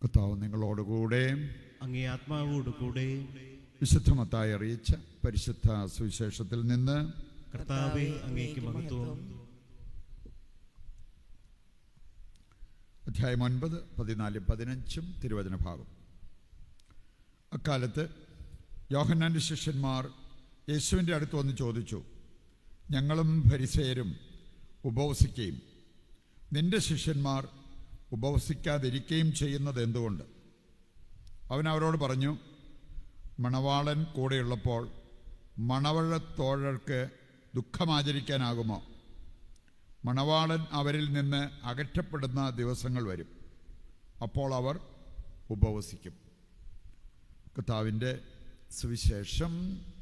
കർത്താവ് നിങ്ങളോടുകൂടെ അങ്ങേ ആത്മാവോടുകൂടെ. വിശുദ്ധ മത്തായി അറിയിച്ച പരിശുദ്ധ സുവിശേഷത്തിൽ നിന്ന്. കർത്താവേ, അങ്ങേക്ക് മഹത്വം. അധ്യായം 9, 14, 15 തിരുവചന ഭാഗം. അക്കാലത്ത് യോഹന്നാന്റെ ശിഷ്യന്മാർ യേശുവിൻ്റെ അടുത്ത് വന്ന് ചോദിച്ചു, ഞങ്ങളും ഫരിസേയരും ഉപവസിക്കുകയും നിന്റെ ശിഷ്യന്മാർ ഉപവസിക്കാതിരിക്കുകയും ചെയ്യുന്നത് എന്തുകൊണ്ട്? അവൻ അവരോട് പറഞ്ഞു, മണവാളൻ കൂടെയുള്ളപ്പോൾ മണവഴത്തോഴർക്ക് ദുഃഖമാചരിക്കാനാകുമോ? മണവാളൻ അവരിൽ നിന്ന് അകറ്റപ്പെടുന്ന ദിവസങ്ങൾ വരും, അപ്പോൾ അവർ ഉപവസിക്കും. കർത്താവിൻ്റെ സുവിശേഷം.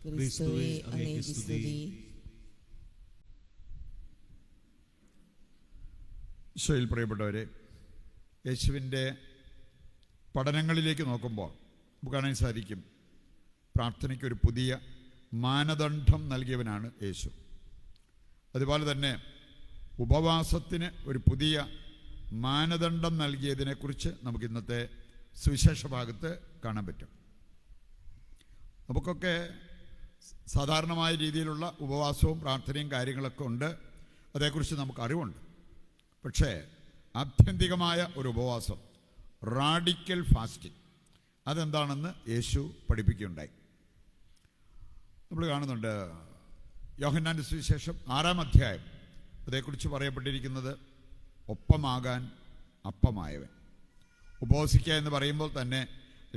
ക്രിസ്തുവേ, അങ്ങേക്ക് സ്തുതി. ഈശോയിൽ പ്രിയപ്പെട്ടവരെ, യേശുവിൻ്റെ പഠനങ്ങളിലേക്ക് നോക്കുമ്പോൾ നമുക്ക് കാണാൻ സാധിക്കും, പ്രാർത്ഥനയ്ക്കൊരു പുതിയ മാനദണ്ഡം നൽകിയവനാണ് യേശു. അതുപോലെ തന്നെ ഉപവാസത്തിന് ഒരു പുതിയ മാനദണ്ഡം നൽകിയതിനെക്കുറിച്ച് നമുക്ക് ഇന്നത്തെ സുവിശേഷ ഭാഗത്ത് കാണാൻ പറ്റും. നമുക്കൊക്കെ സാധാരണമായ രീതിയിലുള്ള ഉപവാസവും പ്രാർത്ഥനയും കാര്യങ്ങളൊക്കെ ഉണ്ട്, അതേക്കുറിച്ച് നമുക്ക് അറിവുണ്ട്. പക്ഷേ ആത്യന്തികമായ ഒരു ഉപവാസം, റാഡിക്കൽ ഫാസ്റ്റിംഗ്, അതെന്താണെന്ന് യേശു പഠിപ്പിക്കുകയുണ്ടായി. നമ്മൾ കാണുന്നുണ്ട് യോഹന്നാന്റെ സുവിശേഷം 6-ാം അധ്യായം. അതേക്കുറിച്ച് പറയപ്പെട്ടിരിക്കുന്നത് ഒപ്പമാകാൻ അപ്പമായവൻ. ഉപവസിക്കുക എന്ന് പറയുമ്പോൾ തന്നെ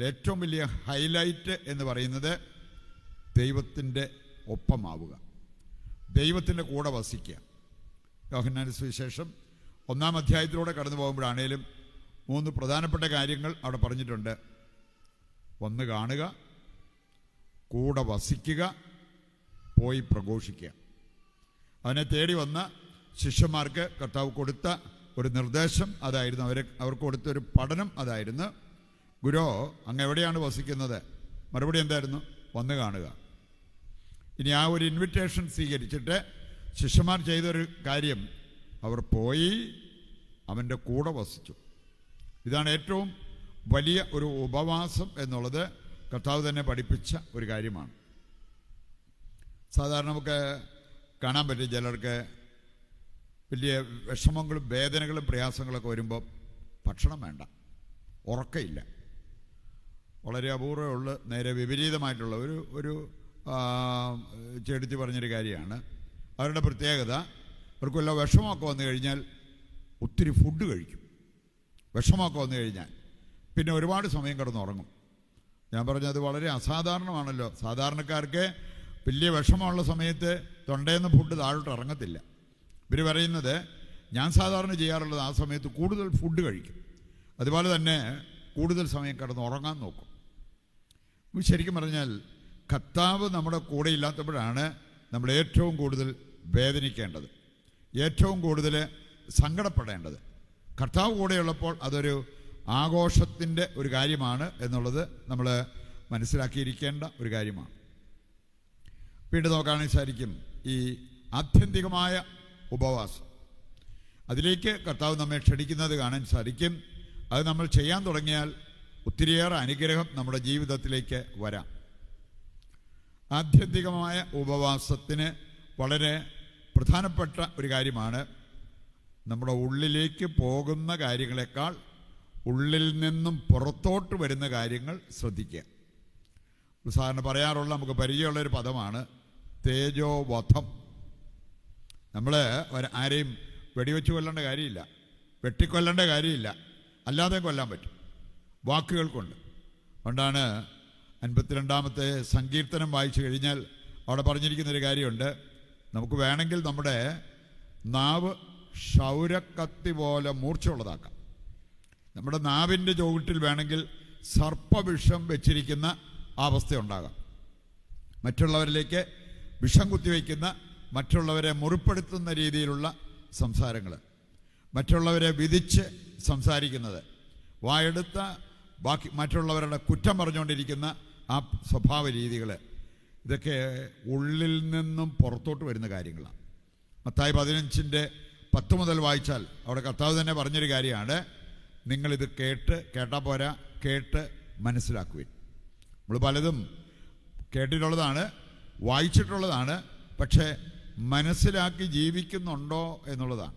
ഏറ്റവും വലിയ ഹൈലൈറ്റ് എന്ന് പറയുന്നത് ദൈവത്തിൻ്റെ ഒപ്പമാവുക, ദൈവത്തിൻ്റെ കൂടെ വസിക്കുക. യോഹന്നാന്റെ സുവിശേഷം 1-ാം അധ്യായത്തിലൂടെ കടന്നു പോകുമ്പോഴാണേലും 3 പ്രധാനപ്പെട്ട കാര്യങ്ങൾ അവിടെ പറഞ്ഞിട്ടുണ്ട്. വന്ന് കാണുക, കൂടെ വസിക്കുക, പോയി പ്രഘോഷിക്കുക. അവനെ തേടി വന്ന ശിഷ്യന്മാർക്ക് കർത്താവ് കൊടുത്ത ഒരു നിർദ്ദേശം അതായിരുന്നു, അവർക്ക് കൊടുത്തൊരു പഠനം അതായിരുന്നു, ഗുരു അങ്ങ് എവിടെയാണ് വസിക്കുന്നത്? മറുപടി എന്തായിരുന്നു? വന്ന് കാണുക. ഇനി ആ ഒരു ഇൻവിറ്റേഷൻ സ്വീകരിച്ചിട്ട് ശിഷ്യന്മാർ ചെയ്തൊരു കാര്യം, അവർ പോയി അവൻ്റെ കൂടെ വസിച്ചു. ഇതാണ് ഏറ്റവും വലിയ ഒരു ഉപവാസം എന്നുള്ളത് കർത്താവ് തന്നെ പഠിപ്പിച്ച ഒരു കാര്യമാണ്. സാധാരണ നമുക്ക് കാണാൻ പറ്റും, ചിലർക്ക് വലിയ വിഷമങ്ങളും വേദനകളും പ്രയാസങ്ങളൊക്കെ വരുമ്പോൾ ഭക്ഷണം വേണ്ട, ഉറക്കമില്ല. വളരെ അപൂർവമുള്ള നേരെ വിപരീതമായിട്ടുള്ള ഒരു ചെടുത്തി പറഞ്ഞൊരു കാര്യമാണ്. അവരുടെ പ്രത്യേകത, അവർക്ക് വല്ല വിഷമമൊക്കെ വന്നു കഴിഞ്ഞാൽ ഒത്തിരി ഫുഡ് കഴിക്കും. വിഷമമൊക്കെ വന്നു കഴിഞ്ഞാൽ പിന്നെ ഒരുപാട് സമയം കിടന്നുറങ്ങും. ഞാൻ പറഞ്ഞത് വളരെ അസാധാരണമാണല്ലോ. സാധാരണക്കാർക്ക് വലിയ വിഷമമുള്ള സമയത്ത് തൊണ്ടേന്ന് ഫുഡ് താഴോട്ട് ഇറങ്ങത്തില്ല. ഇവർ പറയുന്നത്, ഞാൻ സാധാരണ ചെയ്യാറുള്ളത് ആ സമയത്ത് കൂടുതൽ ഫുഡ് കഴിക്കും, അതുപോലെ തന്നെ കൂടുതൽ സമയം കിടന്ന് ഉറങ്ങാൻ നോക്കും. ശരിക്കും പറഞ്ഞാൽ കർത്താവ് നമ്മുടെ കൂടെ ഇല്ലാത്തപ്പോഴാണ് നമ്മൾ ഏറ്റവും കൂടുതൽ വേദനിക്കേണ്ടത്, ഏറ്റവും കൂടുതൽ സങ്കടപ്പെടേണ്ടത്. കർത്താവ് കൂടെയുള്ളപ്പോൾ അതൊരു ആഘോഷത്തിൻ്റെ ഒരു കാര്യമാണ് എന്നുള്ളത് നമ്മൾ മനസ്സിലാക്കിയിരിക്കേണ്ട ഒരു കാര്യമാണ്. വീണ്ടും നോക്കുകയാണെങ്കിൽ സാധിക്കും, ഈ ആത്യന്തികമായ ഉപവാസം, അതിലേക്ക് കർത്താവ് നമ്മെ ക്ഷണിക്കുന്നത് കാണാൻ സാധിക്കും. അത് നമ്മൾ ചെയ്യാൻ തുടങ്ങിയാൽ ഒത്തിരിയേറെ അനുഗ്രഹം നമ്മുടെ ജീവിതത്തിലേക്ക് വരാം. ആത്യന്തികമായ ഉപവാസത്തിന് വളരെ പ്രധാനപ്പെട്ട ഒരു കാര്യമാണ് നമ്മുടെ ഉള്ളിലേക്ക് പോകുന്ന കാര്യങ്ങളെക്കാൾ ഉള്ളിൽ നിന്നും പുറത്തോട്ട് വരുന്ന കാര്യങ്ങൾ ശ്രദ്ധിക്കുക. സാധാരണ പറയാറുള്ള, നമുക്ക് പരിചയമുള്ളൊരു പദമാണ് തേജോവധം. നമ്മൾ ആരെയും വെടിവെച്ച് കൊല്ലേണ്ട കാര്യമില്ല, വെട്ടിക്കൊല്ലേണ്ട കാര്യമില്ല, അല്ലാതെ കൊല്ലാൻ പറ്റും വാക്കുകൾ കൊണ്ട്. അതുകൊണ്ടാണ് 52-ാമത്തെ സങ്കീർത്തനം വായിച്ചു കഴിഞ്ഞാൽ അവിടെ പറഞ്ഞിരിക്കുന്നൊരു കാര്യമുണ്ട്, നമുക്ക് വേണമെങ്കിൽ നമ്മുടെ നാവ് ക്ഷൗരക്കത്തി പോലെ മൂർച്ചയുള്ളതാക്കാം. നമ്മുടെ നാവിൻ്റെ ചുവട്ടിൽ വേണമെങ്കിൽ സർപ്പവിഷം വെച്ചിരിക്കുന്ന അവസ്ഥയുണ്ടാകാം. മറ്റുള്ളവരിലേക്ക് വിഷം കുത്തിവയ്ക്കുന്ന, മറ്റുള്ളവരെ മുറിപ്പെടുത്തുന്ന രീതിയിലുള്ള സംസാരങ്ങൾ, മറ്റുള്ളവരെ വിധിച്ച് സംസാരിക്കുന്നത്, വായെടുത്ത ബാക്കി മറ്റുള്ളവരുടെ കുറ്റം പറഞ്ഞുകൊണ്ടിരിക്കുന്ന ആ സ്വഭാവ രീതികൾ, ഇതൊക്കെ ഉള്ളിൽ നിന്നും പുറത്തോട്ട് വരുന്ന കാര്യങ്ങളാണ്. മത്തായി 15-10 മുതൽ വായിച്ചാൽ അവിടെ കർത്താവ് തന്നെ പറഞ്ഞൊരു കാര്യമാണ്, നിങ്ങളിത് കേട്ടാൽ പോരാ, കേട്ട് മനസ്സിലാക്കുവിൻ. നമ്മൾ പലതും കേട്ടിട്ടുള്ളതാണ്, വായിച്ചിട്ടുള്ളതാണ്, പക്ഷേ മനസ്സിലാക്കി ജീവിക്കുന്നുണ്ടോ എന്നുള്ളതാണ്.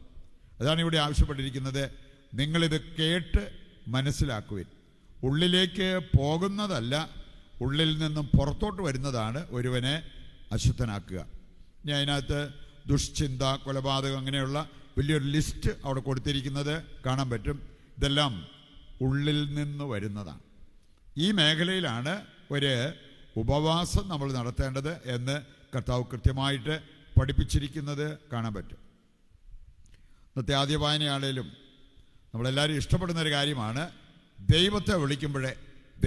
അതാണ് ഇവിടെ ആവശ്യപ്പെട്ടിരിക്കുന്നത്. നിങ്ങളിത് കേട്ട് മനസ്സിലാക്കുവിൻ. ഉള്ളിലേക്ക് പോകുന്നതല്ല, ഉള്ളിൽ നിന്നും പുറത്തോട്ട് വരുന്നതാണ് ഒരുവനെ അശുദ്ധനാക്കുക. ഇനി അതിനകത്ത് ദുഷ്ചിന്ത, കൊലപാതകം, അങ്ങനെയുള്ള വലിയൊരു ലിസ്റ്റ് അവിടെ കൊടുത്തിരിക്കുന്നത് കാണാൻ പറ്റും. ഇതെല്ലാം ഉള്ളിൽ നിന്ന് വരുന്നതാണ്. ഈ മേഖലയിലാണ് ഒരു ഉപവാസം നമ്മൾ നടത്തേണ്ടത് എന്ന് കർത്താവ് കൃത്യമായിട്ട് പഠിപ്പിച്ചിരിക്കുന്നത് കാണാൻ പറ്റും. ഇന്നത്തെ ആദ്യ വായനയാണേലും നമ്മളെല്ലാവരും ഇഷ്ടപ്പെടുന്നൊരു കാര്യമാണ്, ദൈവത്തെ വിളിക്കുമ്പോഴേ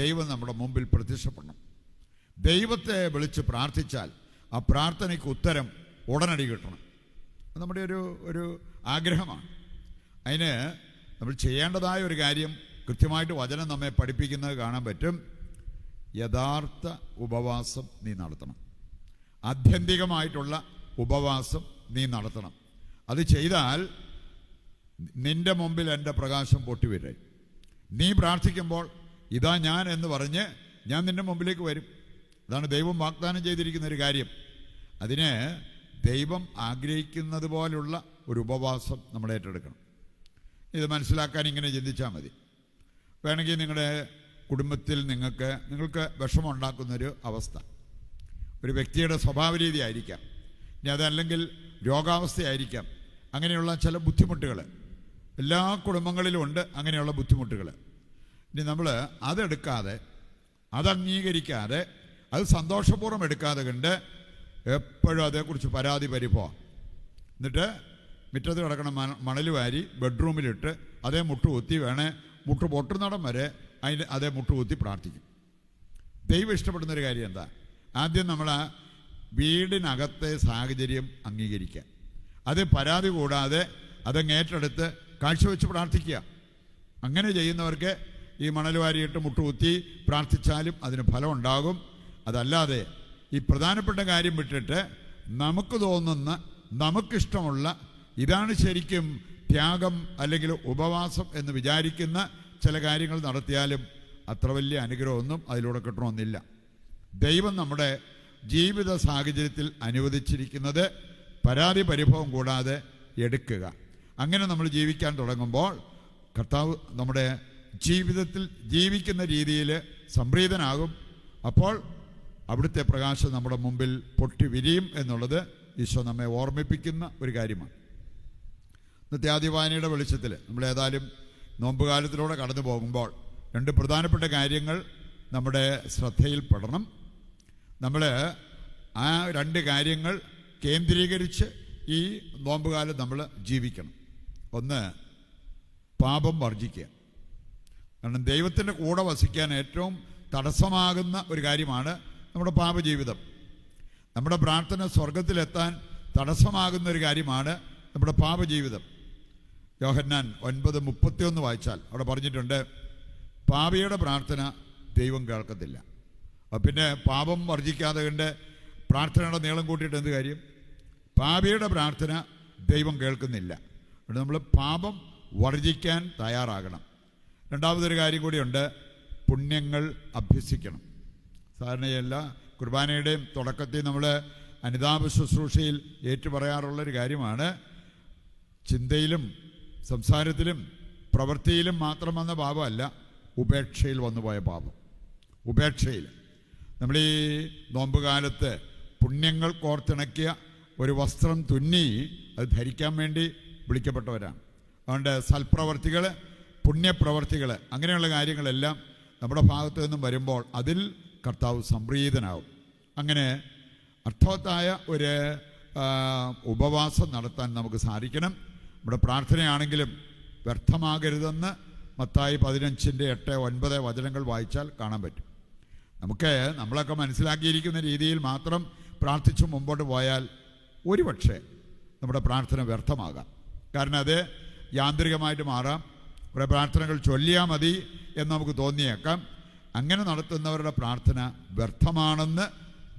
ദൈവം നമ്മുടെ മുമ്പിൽ പ്രത്യക്ഷപ്പെടണം. ദൈവത്തെ വിളിച്ച് പ്രാർത്ഥിച്ചാൽ ആ പ്രാർത്ഥനയ്ക്ക് ഉത്തരം ഉടനടി കിട്ടണം. നമ്മുടെ ഒരു ആഗ്രഹമാണ്. അതിന് നമ്മൾ ചെയ്യേണ്ടതായ ഒരു കാര്യം കൃത്യമായിട്ട് വചനം നമ്മെ പഠിപ്പിക്കുന്നത് കാണാൻ പറ്റും. യഥാർത്ഥ ഉപവാസം നീ നടത്തണം. ആത്യന്തികമായിട്ടുള്ള ഉപവാസം നീ നടത്തണം. അത് ചെയ്താൽ നിന്റെ മുമ്പിൽ എൻ്റെ പ്രകാശം പൊട്ടിവരും. നീ പ്രാർത്ഥിക്കുമ്പോൾ ഇതാ ഞാൻ എന്ന് പറഞ്ഞ് ഞാൻ നിന്റെ മുമ്പിലേക്ക് വരും. അതാണ് ദൈവം വാഗ്ദാനം ചെയ്തിരിക്കുന്ന ഒരു കാര്യം. അതിന് ദൈവം ആഗ്രഹിക്കുന്നത് പോലുള്ള ഒരു ഉപവാസം നമ്മൾ ഏറ്റെടുക്കണം. ഇത് മനസ്സിലാക്കാൻ ഇങ്ങനെ ചിന്തിച്ചാൽ മതി. വേണമെങ്കിൽ നിങ്ങളുടെ കുടുംബത്തിൽ നിങ്ങൾക്ക് വിഷമമുണ്ടാക്കുന്നൊരു അവസ്ഥ ഒരു വ്യക്തിയുടെ സ്വഭാവ രീതി ആയിരിക്കാം, ഇനി അതല്ലെങ്കിൽ രോഗാവസ്ഥയായിരിക്കാം. അങ്ങനെയുള്ള ചില ബുദ്ധിമുട്ടുകൾ എല്ലാ കുടുംബങ്ങളിലും ഉണ്ട്. അങ്ങനെയുള്ള ബുദ്ധിമുട്ടുകൾ ഇനി നമ്മൾ അതെടുക്കാതെ, അത് അംഗീകരിക്കാതെ, അത് സന്തോഷപൂർവ്വം എടുക്കാതെ കണ്ട് എപ്പോഴും അതേക്കുറിച്ച് പരാതി പരിഭവം, എന്നിട്ട് മുറ്റത്ത് കിടക്കണ മണൽ വാരി ബെഡ്റൂമിലിട്ട് അതേ മുട്ടുകുത്തി വേണേ മുട്ട് പൊട്ടുന്നിടം വരെ അതേ മുട്ടുകുത്തി പ്രാർത്ഥിക്കും. ദൈവം ഇഷ്ടപ്പെടുന്നൊരു കാര്യം എന്താ? ആദ്യം നമ്മൾ ആ വീടിനകത്തെ സാഹചര്യം അംഗീകരിക്കുക. അത് പരാതി കൂടാതെ അതങ്ങ് ഏറ്റെടുത്ത് കാഴ്ചവെച്ച് പ്രാർത്ഥിക്കുക. അങ്ങനെ ചെയ്യുന്നവർക്ക് ഈ മണൽ വാരിയിട്ട് മുട്ടുകുത്തി പ്രാർത്ഥിച്ചാലും അതിന് ഫലം ഉണ്ടാകും. അതല്ലാതെ ഈ പ്രധാനപ്പെട്ട കാര്യം വിട്ടിട്ട് നമുക്ക് തോന്നുന്ന, നമുക്കിഷ്ടമുള്ള, ഇതാണ് ശരിക്കും ത്യാഗം അല്ലെങ്കിൽ ഉപവാസം എന്ന് വിചാരിക്കുന്ന ചില കാര്യങ്ങൾ നടത്തിയാലും അത്ര വലിയ അനുഗ്രഹമൊന്നും അതിലൂടെ കിട്ടണമെന്നില്ല. ദൈവം നമ്മുടെ ജീവിത സാഹചര്യത്തിൽ അനുവദിച്ചിരിക്കുന്നത് പരാതി പരിഭവം കൂടാതെ എടുക്കുക. അങ്ങനെ നമ്മൾ ജീവിക്കാൻ തുടങ്ങുമ്പോൾ കർത്താവ് നമ്മുടെ ജീവിതത്തിൽ ജീവിക്കുന്ന രീതിയിൽ സംപ്രീതനാകും. അപ്പോൾ അവിടുത്തെ പ്രകാശം നമ്മുടെ മുമ്പിൽ പൊട്ടി വിരിയും എന്നുള്ളത് ഈശോ നമ്മെ ഓർമ്മിപ്പിക്കുന്ന ഒരു കാര്യമാണ്. ഇന്നത്തെ ആദ്യവായനയുടെ വെളിച്ചത്തിൽ നമ്മൾ ഏതായാലും നോമ്പുകാലത്തിലൂടെ കടന്നു പോകുമ്പോൾ രണ്ട് പ്രധാനപ്പെട്ട കാര്യങ്ങൾ നമ്മുടെ ശ്രദ്ധയിൽപ്പെടണം. നമ്മൾ ആ രണ്ട് കാര്യങ്ങൾ കേന്ദ്രീകരിച്ച് ഈ നോമ്പുകാലം നമ്മൾ ജീവിക്കണം. ഒന്ന്, പാപം വർജിക്കുക. കാരണം ദൈവത്തിൻ്റെ കൂടെ വസിക്കാൻ ഏറ്റവും തടസ്സമാകുന്ന ഒരു കാര്യമാണ് നമ്മുടെ പാപജീവിതം. നമ്മുടെ പ്രാർത്ഥന സ്വർഗത്തിലെത്താൻ തടസ്സമാകുന്ന ഒരു കാര്യമാണ് നമ്മുടെ പാപജീവിതം. യോഹന്നാൻ 9:31 വായിച്ചാൽ അവിടെ പറഞ്ഞിട്ടുണ്ട്, പാപിയുടെ പ്രാർത്ഥന ദൈവം കേൾക്കത്തില്ല. പിന്നെ പാപം വർജിക്കാതെ കണ്ട് പ്രാർത്ഥനയുടെ നീളം കൂട്ടിയിട്ട് എന്ത് കാര്യം? പാപിയുടെ പ്രാർത്ഥന ദൈവം കേൾക്കുന്നില്ല. അതുകൊണ്ട് നമ്മൾ പാപം വർജിക്കാൻ തയ്യാറാകണം. രണ്ടാമതൊരു കാര്യം കൂടിയുണ്ട്, പുണ്യങ്ങൾ അഭ്യസിക്കണം. സാധാരണ എല്ലാ കുർബാനയുടെയും തുടക്കത്തിൽ നമ്മൾ അനുതാപ ശുശ്രൂഷയിൽ ഏറ്റുപറയാറുള്ളൊരു കാര്യമാണ്, ചിന്തയിലും സംസാരത്തിലും പ്രവൃത്തിയിലും മാത്രം വന്ന പാപമല്ല, ഉപേക്ഷയിൽ വന്നുപോയ പാപം. ഉപേക്ഷയിൽ നമ്മൾ ഈ നോമ്പുകാലത്ത് പുണ്യങ്ങൾ കോർത്തിണക്കിയ ഒരു വസ്ത്രം തുന്നി അത് ധരിക്കാൻ വേണ്ടി വിളിക്കപ്പെട്ടവരാണ്. അതുകൊണ്ട് സൽപ്രവർത്തികൾ, പുണ്യപ്രവർത്തികൾ, അങ്ങനെയുള്ള കാര്യങ്ങളെല്ലാം നമ്മുടെ ഭാഗത്തു നിന്നും വരുമ്പോൾ അതിൽ കർത്താവ് സംപ്രീതനാവും. അങ്ങനെ അർത്ഥവത്തായ ഒരു ഉപവാസം നടത്താൻ നമുക്ക് സാധിക്കണം. നമ്മുടെ പ്രാർത്ഥനയാണെങ്കിലും വ്യർത്ഥമാകരുതെന്ന് മത്തായി 15:8-9 വചനങ്ങൾ വായിച്ചാൽ കാണാൻ പറ്റും. നമ്മളൊക്കെ മനസ്സിലാക്കിയിരിക്കുന്ന രീതിയിൽ മാത്രം പ്രാർത്ഥിച്ചു മുമ്പോട്ട് പോയാൽ ഒരുപക്ഷെ നമ്മുടെ പ്രാർത്ഥന വ്യർത്ഥമാകാം. കാരണം അത് യാന്ത്രികമായിട്ട് മാറാം. കുറേ പ്രാർത്ഥനകൾ ചൊല്ലിയാൽ മതി എന്ന് നമുക്ക് തോന്നിയേക്കാം. അങ്ങനെ നടത്തുന്നവരുടെ പ്രാർത്ഥന വ്യർത്ഥമാണെന്ന്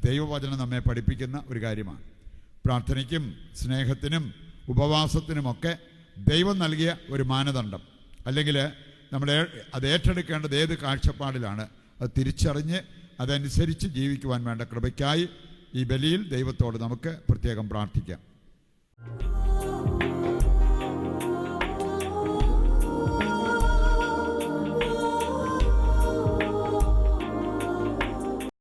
ദൈവവചനം നമ്മെ പഠിപ്പിക്കുന്ന ഒരു കാര്യമാണ്. പ്രാർത്ഥനയ്ക്കും സ്നേഹത്തിനും ഉപവാസത്തിനുമൊക്കെ ദൈവം നൽകിയ ഒരു മാനദണ്ഡം, അല്ലെങ്കിൽ നമ്മൾ അത് ഏറ്റെടുക്കേണ്ടത് ഏത് കാഴ്ചപ്പാടിലാണ്, അത് തിരിച്ചറിഞ്ഞ് അതനുസരിച്ച് ജീവിക്കുവാൻ വേണ്ട കൃപയ്ക്കായി ഈ ബലിയിൽ ദൈവത്തോട് നമുക്ക് പ്രത്യേകം പ്രാർത്ഥിക്കാം.